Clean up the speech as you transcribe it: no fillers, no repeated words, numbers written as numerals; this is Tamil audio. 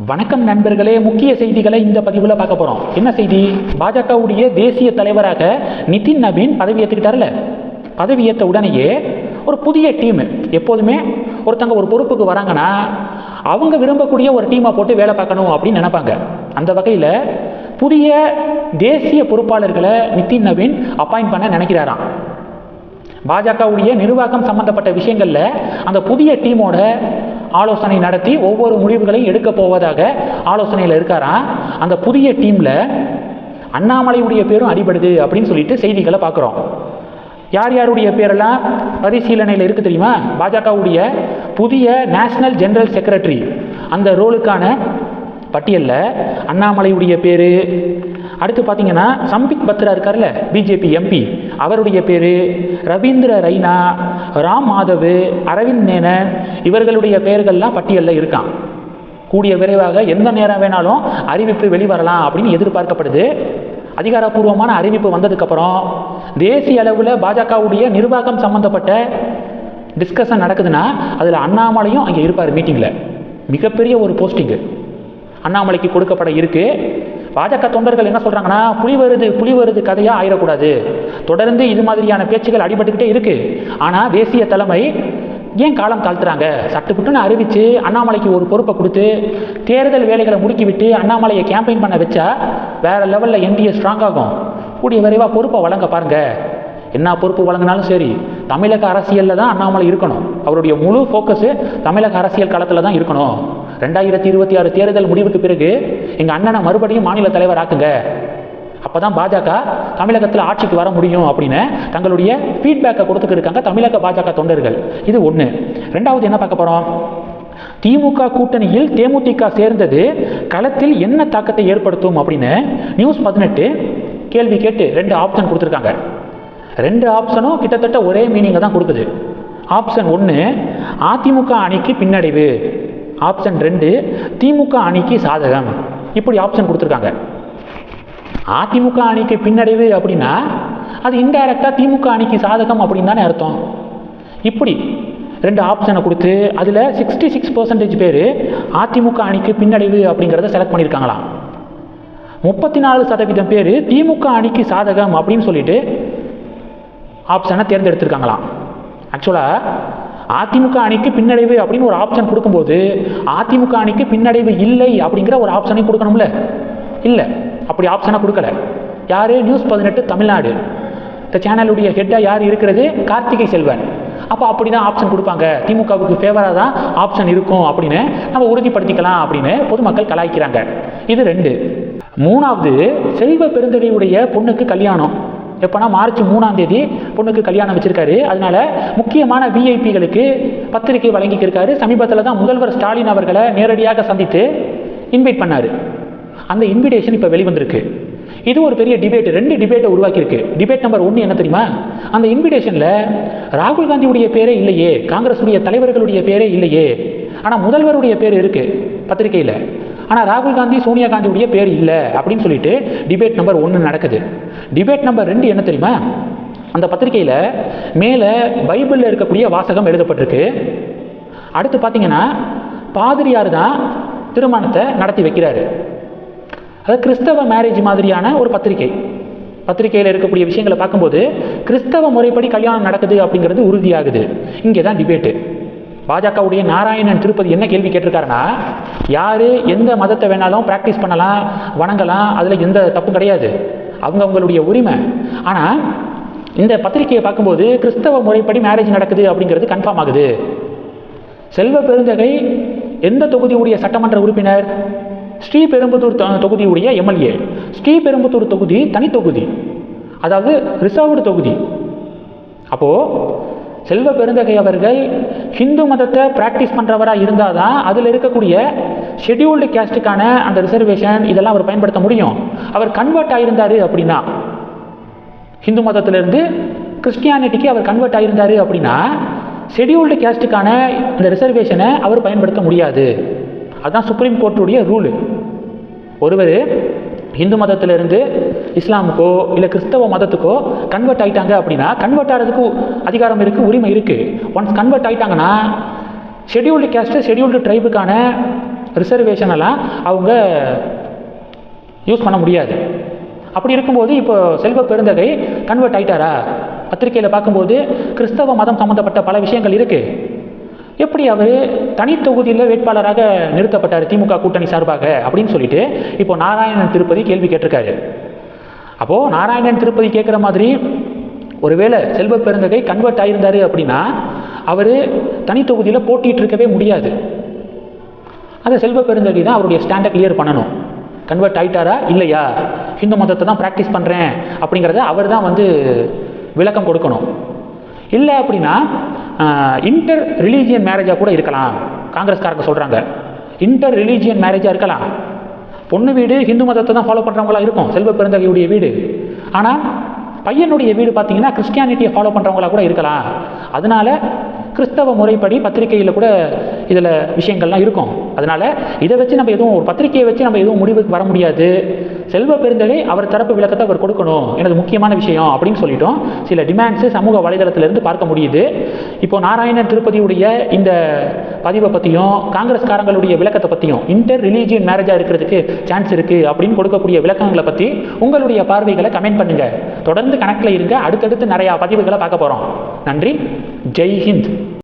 வணக்கம் நண்பர்களே, முக்கிய செய்திகளை இந்த பதிவில் பார்க்க போகிறோம். என்ன செய்தி? பாஜகவுடைய தேசிய தலைவராக நிதின் நவீன் பதவி ஏற்றுக்கிட்டார்ல. பதவி ஏற்ற உடனேயே ஒரு புதிய டீம், எப்போதுமே ஒருத்தங்க ஒரு பொறுப்புக்கு வராங்கன்னா அவங்க விரும்பக்கூடிய ஒரு டீமை போட்டு வேலை பார்க்கணும் அப்படின்னு நினைப்பாங்க. அந்த வகையில் புதிய தேசிய பொறுப்பாளர்களை நிதின் நவீன் அப்பாயிண்ட் பண்ண நினைக்கிறாராம். பாஜகவுடைய நிர்வாகம் சம்பந்தப்பட்ட விஷயங்களில் அந்த புதிய டீமோட ஆலோசனை நடத்தி ஒவ்வொரு முடிவுகளையும் எடுக்க போவதாக ஆலோசனையில் இருக்காராம். அந்த புதிய டீமில் அண்ணாமலையுடைய பேரும் அடிபடுது அப்படின்னு சொல்லிட்டு செய்திகளை பார்க்குறோம். யார் யாருடைய பேரெல்லாம் பரிசீலனையில் இருக்குது தெரியுமா? பாஜகவுடைய புதிய நேஷனல் ஜெனரல் செக்ரட்டரி அந்த ரோலுக்கான பட்டியலில் அண்ணாமலையுடைய பேர், அடுத்து பார்த்தீங்கன்னா சம்பித் பத்ரா இருக்கார்ல, பிஜேபி எம்பி, அவருடைய பேர், ரவீந்திர ரெய்னா, ராம் மாதவ், அரவிந்த் மேனன், இவர்களுடைய பெயர்கள்லாம் பட்டியலில் இருக்கான். கூடிய விரைவாக எந்த நேரம் வேணாலும் அறிவிப்பு வெளிவரலாம் அப்படின்னு எதிர்பார்க்கப்படுது. அதிகாரப்பூர்வமான அறிவிப்பு வந்ததுக்கப்புறம் தேசிய அளவில் பாஜகவுடைய நிர்வாகம் சம்பந்தப்பட்ட டிஸ்கஷன் நடக்குதுன்னா அதில் அண்ணாமலையும் அங்கே இருப்பார். மீட்டிங்கில் மிகப்பெரிய ஒரு போஸ்டிங்கு அண்ணாமலைக்கு கொடுக்கப்பட இருக்கு. பாஜக தொண்டர்கள் என்ன சொல்றாங்கன்னா, புலி வருது கதையா ஆயிடக்கூடாது, தொடர்ந்து இது மாதிரியான பேச்சுகள் அடிபட்டுக்கிட்டே இருக்கு. ஆனால் தேசிய தலைமை ஏன் காலம் தாழ்த்துறாங்க? சட்டுப்புட்டுன்னு அறிவிச்சு அண்ணாமலைக்கு ஒரு பொறுப்பை கொடுத்து தேர்தல் வேலைகளை முடுக்கிவிட்டு அண்ணாமலையை கேம்பெயின் பண்ண வச்சா வேற லெவலில் என்டிஏ ஸ்ட்ராங் ஆகும். கூடிய விரைவாக பொறுப்பை வழங்க பாருங்க. என்ன பொறுப்பு வழங்கினாலும் சரி, தமிழக அரசியலில் தான் அண்ணாமலை இருக்கணும். அவருடைய முழு ஃபோக்கஸு தமிழக அரசியல் களத்தில் தான் இருக்கணும். 2026 தேர்தல் முடிவுக்கு பிறகு எங்கள் அண்ணனை மறுபடியும் மாநில தலைவர் ஆக்குங்க, அப்போ தான் பாஜக தமிழகத்தில் ஆட்சிக்கு வர முடியும் அப்படின்னு தங்களுடைய ஃபீட்பேக்கை கொடுத்துட்டு இருக்காங்க தமிழக பாஜக தொண்டர்கள். இது ஒன்று. ரெண்டாவது என்ன பார்க்க போகிறோம்? திமுக கூட்டணியில் தேமுதிக சேர்ந்தது களத்தில் என்ன தாக்கத்தை ஏற்படுத்தும் அப்படின்னு நியூஸ் 18 கேள்வி கேட்டு 2 ஆப்ஷன் கொடுத்துருக்காங்க. 2 ஆப்ஷனும் கிட்டத்தட்ட ஒரே மீனிங்கை தான் கொடுக்குது. ஆப்ஷன் 1 அதிமுக அணிக்கு பின்னடைவு, ஆப்ஷன் 2 திமுக அணிக்கு சாதகம். இப்படி ஆப்ஷன் கொடுத்துருக்காங்க. அதிமுக அணிக்கு பின்னடைவு அப்படின்னா அது இன்டைரக்டாக திமுக அணிக்கு சாதகம் அப்படின்னு தானே அர்த்தம். இப்படி 2 ஆப்ஷனை கொடுத்து அதில் 66% பேர் அதிமுக அணிக்கு பின்னடைவு அப்படிங்கிறத செலக்ட் பண்ணியிருக்காங்களாம். 34% பேர் திமுக அணிக்கு சாதகம் அப்படின்னு சொல்லிட்டு ஆப்ஷனை தேர்ந்தெடுத்திருக்காங்களாம். ஆக்சுவலாக அதிமுக அணிக்கு பின்னடைவு அப்படின்னு ஒரு ஆப்ஷன் கொடுக்கும்போது அதிமுக அணிக்கு பின்னடைவு இல்லை அப்படிங்கிற ஒரு ஆப்ஷனை கொடுக்கணும்ல. இல்லை, அப்படி ஆப்ஷனை கொடுக்கல. யார்? நியூஸ் 18 தமிழ்நாடு. இந்த சேனலுடைய ஹெட்டாக யார் இருக்கிறது? கார்த்திகை செல்வன். அப்போ அப்படி தான் ஆப்ஷன் கொடுப்பாங்க, திமுகவுக்கு ஃபேவராக தான் ஆப்ஷன் இருக்கும் அப்படின்னு நம்ம உறுதிப்படுத்திக்கலாம் அப்படின்னு பொதுமக்கள் கலாய்க்கிறாங்க. இது 2. 3வது, செல்வ பெருந்தகையுடைய பொண்ணுக்கு கல்யாணம். எப்போனா மார்ச் 3ஆம் தேதி பொண்ணுக்கு கல்யாணம் வச்சிருக்காரு. அதனால முக்கியமான விஐபிகளுக்கு பத்திரிகை வழங்கியிருக்காரு. சமீபத்தில் தான் முதல்வர் ஸ்டாலின் அவர்களை நேரடியாக சந்தித்து இன்வைட் பண்ணார். அந்த இன்விடேஷன் இப்போ வெளிவந்திருக்கு. இது ஒரு பெரிய டிபேட், 2 டிபேட்டை உருவாக்கியிருக்கு. டிபேட் நம்பர் 1 என்ன தெரியுமா? அந்த இன்விடேஷனில் ராகுல் காந்தியுடைய பேரே இல்லையே, காங்கிரஸுடைய தலைவர்களுடைய பேரே இல்லையே, ஆனால் முதல்வருடைய பேர் இருக்கு பத்திரிகையில், ஆனால் ராகுல் காந்தி சோனியா காந்தியுடைய பேர் இல்லை அப்படின்னு சொல்லிட்டு டிபேட் நம்பர் 1 நடக்குது. டிபேட் நம்பர் 2 என்ன தெரியுமா? அந்த பத்திரிகையில் மேலே பைபிளில் இருக்கக்கூடிய வாசகம் எழுதப்பட்டிருக்கு. அடுத்து பார்த்தீங்கன்னா பாதிரியார் தான் திருமணத்தை நடத்தி வைக்கிறாரு. அது கிறிஸ்தவ மேரேஜ் மாதிரியான ஒரு பத்திரிகையில் இருக்கக்கூடிய விஷயங்களை பார்க்கும்போது கிறிஸ்தவ முறைப்படி கல்யாணம் நடக்குது அப்படிங்கிறது உறுதியாகுது. இங்கே தான் டிபேட்டு. பாஜகவுடைய நாராயணன் திருப்பதி என்ன கேள்வி கேட்டிருக்காருன்னா, யார் எந்த மதத்தை வேணாலும் ப்ராக்டிஸ் பண்ணலாம், வணங்கலாம், அதில் எந்த தப்பும் கிடையாது, அவங்களுடைய உரிமை. ஆனால் இந்த பத்திரிகையை பார்க்கும்போது கிறிஸ்தவ முறைப்படி மேரேஜ் நடக்குது அப்படிங்கிறது கன்ஃபார்ம் ஆகுது. செல்வ பெருந்தகை எந்த தொகுதியுடைய சட்டமன்ற உறுப்பினர்? ஸ்ரீபெரும்புதூர் தொகுதியுடைய எம்எல்ஏ. ஸ்ரீபெரும்புதூர் தொகுதி தனி தொகுதி, அதாவது ரிசர்வ்டு தொகுதி. அப்போது செல்வ பெருந்தகை அவர்கள் ஹிந்து மதத்தை ப்ராக்டிஸ் பண்ணுறவராக இருந்தால் தான் அதில் இருக்கக்கூடிய ஷெட்யூல்டு கேஸ்ட்டுக்கான அந்த ரிசர்வேஷன் இதெல்லாம் அவர் பயன்படுத்த முடியும். அவர் கன்வெர்ட் ஆகியிருந்தார் அப்படின்னா, ஹிந்து மதத்திலிருந்து கிறிஸ்டியானிட்டிக்கு அவர் கன்வெர்ட் ஆகியிருந்தார் அப்படின்னா ஷெட்யூல்டு கேஸ்ட்டுக்கான அந்த ரிசர்வேஷனை அவர் பயன்படுத்த முடியாது. அதுதான் சுப்ரீம் கோர்ட்டுடைய ரூலு. ஒருவர் இந்து மதத்திலிருந்து இஸ்லாமுக்கோ இல்லை கிறிஸ்தவ மதத்துக்கோ கன்வெர்ட் ஆகிட்டாங்க அப்படின்னா கன்வெர்ட் ஆகிறதுக்கு அதிகாரம் இருக்குது, உரிமை இருக்குது. ஒன்ஸ் கன்வெர்ட் ஆகிட்டாங்கன்னா ஷெட்யூல்டு கேஸ்ட்டு ஷெட்யூல்டு ட்ரைபுக்கான ரிசர்வேஷன் எல்லாம் அவங்க யூஸ் பண்ண முடியாது. அப்படி இருக்கும்போது இப்போ செல்வ பெருந்தகை கன்வெர்ட் ஆயிட்டாரா? பத்திரிகையில் பார்க்கும்போது கிறிஸ்தவ மதம் சம்மந்தப்பட்ட பல விஷயங்கள் இருக்குது. எப்படி அவர் தனி தொகுதியில் வேட்பாளராக நிறுத்தப்பட்டார் திமுக கூட்டணி சார்பாக அப்படின்னு சொல்லிட்டு இப்போ நாராயணன் திருப்பதி கேள்வி கேட்டிருக்காரு. அப்போது நாராயணன் திருப்பதி கேட்குற மாதிரி ஒருவேளை செல்வ பெருந்தகை கன்வெர்ட் ஆகியிருந்தார் அப்படின்னா அவர் தனி தொகுதியில் போட்டிட்டு இருக்கவே முடியாது. அதை செல்வ பெருந்தகை தான் அவருடைய ஸ்டாண்டை கிளியர் பண்ணணும். கன்வெர்ட் ஆகிட்டாரா இல்லையா, ஹிந்து மதத்தை தான் ப்ராக்டிஸ் பண்ணுறேன் அப்படிங்கிறத அவர் தான் விளக்கம் கொடுக்கணும். இல்லை அப்படின்னா இன்டர் ரிலீஜியன் மேரேஜாக கூட இருக்கலாம். காங்கிரஸ்காரங்க சொல்கிறாங்க இன்டர் ரிலீஜியன் மேரேஜாக இருக்கலாம். பொண்ணு வீடு ஹிந்து மதத்தை தான் ஃபாலோ பண்ணுறவங்களா இருக்கும் செல்வ பெருந்தகையுடைய வீடு. ஆனால் பையனுடைய வீடு பார்த்தீங்கன்னா கிறிஸ்டியானிட்டியை ஃபாலோ பண்ணுறவங்களா கூட இருக்கலாம். அதனால கிறிஸ்தவ முறைப்படி பத்திரிகையில் கூட இதில் விஷயங்கள்லாம் இருக்கும். அதனால் இதை வச்சு நம்ம எதுவும் ஒரு பத்திரிகையை வச்சு நம்ம எதுவும் முடிவுக்கு வர முடியாது. செல்வ பெருந்தகை அவர் தரப்பு விளக்கத்தை அவர் கொடுக்கணும், எனது முக்கியமான விஷயம் அப்படின்னு சொல்லிட்டோம். சில டிமாண்ட்ஸு சமூக வலைதளத்திலிருந்து பார்க்க முடியுது. இப்போ நாராயணன் திருப்பதியுடைய இந்த பதிவை பற்றியும் காங்கிரஸ்காரங்களுடைய விளக்கத்தை பற்றியும் இன்டர் ரிலீஜியன் மேரேஜாக இருக்கிறதுக்கு சான்ஸ் இருக்குது அப்படின்னு கொடுக்கக்கூடிய விளக்கங்களை பற்றி உங்களுடைய பார்வைகளை கமெண்ட் பண்ணுங்கள். தொடர்ந்து கணக்கில் இருங்க. அடுத்தடுத்து நிறையா பதிவுகளை பார்க்க போகிறோம். நன்றி. ஜெய் ஹிந்த்.